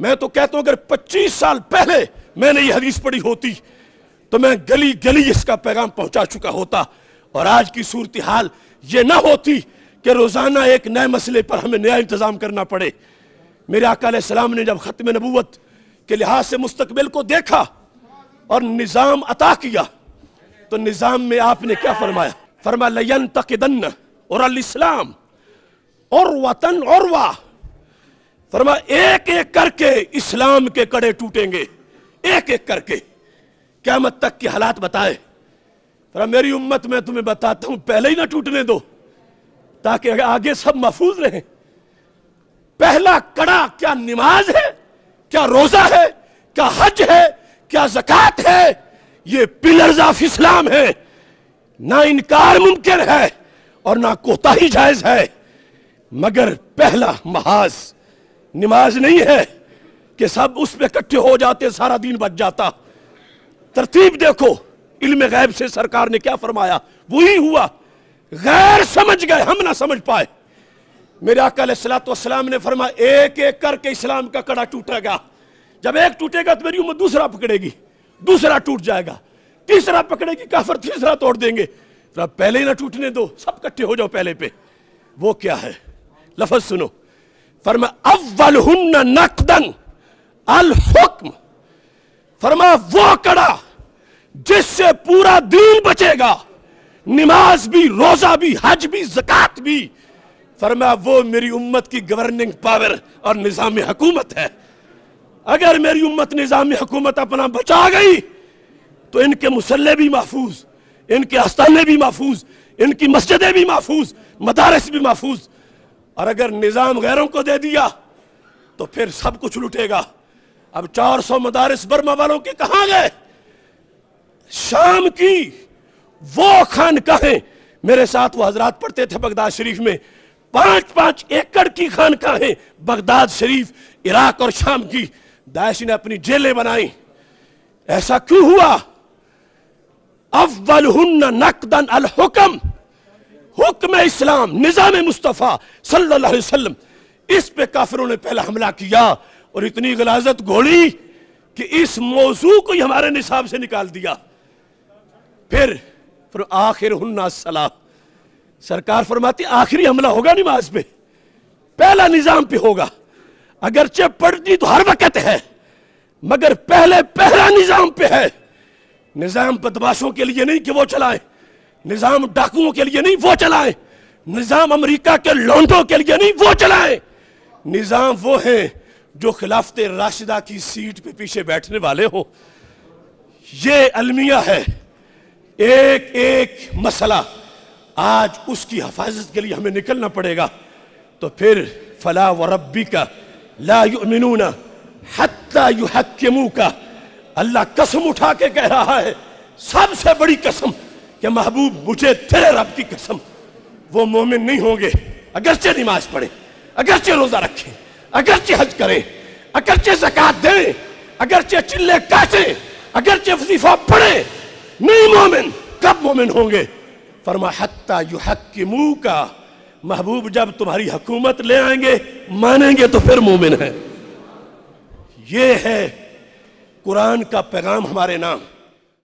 میں تو کہتا ہوں اگر 25 سال پہلے میں نے یہ حدیث پڑھی ہوتی تو میں گلی گلی اس کا پیغام پہنچا چکا ہوتا، اور آج کی صورتحال یہ نہ ہوتی کہ روزانہ ایک نئے مسئلے پر ہمیں نیا انتظام کرنا پڑے۔ میرے آقا علیہ السلام نے جب ختم نبوت کے لحاظ سے مستقبل کو دیکھا اور نظام عطا کیا تو نظام میں آپ نے کیا فرمایا؟ فرمایا لَيَنْتَقِدَنَّ اور الاسلام عُرْوَةً عُرْوَةً، فرمایا ایک ایک کر کے اسلام کے کڑے ٹوٹیں گے، ایک ایک کر کے، قیامت تک کی حالات بتائے۔ فرمایا میری امت میں تمہیں بتاتا ہوں پہلے ہی نہ ٹوٹنے دو تاکہ آگے سب محفوظ رہیں۔ پہلا کڑا کیا نماز ہے، کیا روزہ ہے، کیا حج ہے، کیا زکوٰۃ ہے، یہ پلرز آف اسلام ہے، نہ انکار ممکن ہے اور نہ کوتاہی جائز ہے، مگر پہلا محاذ نماز نہیں ہے کہ سب اس پہ اکٹھے ہو جاتے سارا دین بچ جاتا۔ ترتیب دیکھو، علم غیب سے سرکار نے کیا فرمایا وہی ہوا، غیر سمجھ گئے، ہم نہ سمجھ پائے۔ میرے آقا علیہ السلام نے فرمایا ایک ایک کر کے اسلام کا کڑا ٹوٹے گا، جب ایک ٹوٹے گا تو میری امت دوسرا پکڑے گی، دوسرا ٹوٹ جائے گا، تیسرا پکڑے گی، کافر تیسرا توڑ دیں گے۔ پہلے ہی نہ ٹوٹنے دو، سب کٹھے ہو جاؤ پہلے پہ۔ وہ کیا ہے؟ لفظ سنو، فرمایا اولہن نقدن الحکم، فرمایا وہ کڑا جس سے پورا دین بچے گا، نماز بھی، روزہ بھی، حج بھی، زکوٰۃ بھی، فرمایا وہ میری امت کی گورننگ پاور اور نظام حکومت ہے۔ اگر میری امت نظام حکومت اپنا بچا گئی تو ان کے مصلے بھی محفوظ، ان کے آستانے بھی محفوظ، ان کی مسجدیں بھی محفوظ، مدارس بھی محفوظ۔ اور اگر نظام غیروں کو دے دیا تو پھر سب کچھ لٹے گا۔ اب 400 مدارس برما والوں کے کہاں گئے؟ شام کی وہ خانقاہیں، میرے ساتھ وہ حضرات پڑھتے تھے بغداد شریف میں، 5-5 ایکڑ کی خانقاہیں بغداد شریف، عراق اور شام کی، داعش نے اپنی جیلیں بنائیں۔ ایسا کیوں ہوا؟ اولہن نقدن الحکم، حکم اسلام، نظام مصطفیٰ صلی اللہ علیہ وسلم، اس پہ کافروں نے پہلا حملہ کیا اور اتنی غلاظت گھوڑی کہ اس موضوع کو ہی ہمارے نصاب سے نکال دیا۔ پھر آخرہن الصلاۃ، سرکار فرماتی آخری حملہ ہوگا نماز پہ، پہلا نظام پہ ہوگا، اگرچہ پڑھتی تو ہر وقت ہے مگر پہلا نظام پہ ہے۔ نظام بدماشوں کے لیے نہیں کہ وہ چلائیں، نظام ڈاکوؤں کے لیے نہیں وہ چلائیں، نظام امریکہ کے لونڈوں کے لیے نہیں وہ چلائیں، نظام وہ ہیں جو خلافت راشدہ کی سیٹ پہ پیچھے بیٹھنے والے ہوں۔ یہ المیہ ہے، ایک ایک مسئلہ آج اس کی حفاظت کے لیے ہمیں نکلنا پڑے گا۔ تو پھر فلا وربک لا یؤمنون حتی یحکموک، اللہ قسم اٹھا کے کہہ رہا ہے، سب سے بڑی قسم کہ محبوب مجھے تیرے رب کی قسم، وہ مومن نہیں ہوں گے اگرچہ نماز پڑھیں، اگرچہ روزہ رکھیں، اگرچہ حج کریں، اگرچہ زکوٰۃ دیں، اگرچہ چلے کاٹیں، اگرچہ وظیفہ پڑھیں، نہیں مومن۔ کب مومن ہوں گے؟ فرمایا حتی یحکموک، محبوب جب تمہاری حکومت لے آئیں گے، مانیں گے تو پھر مومن ہیں۔ یہ ہے قرآن کا پیغام ہمارے نام۔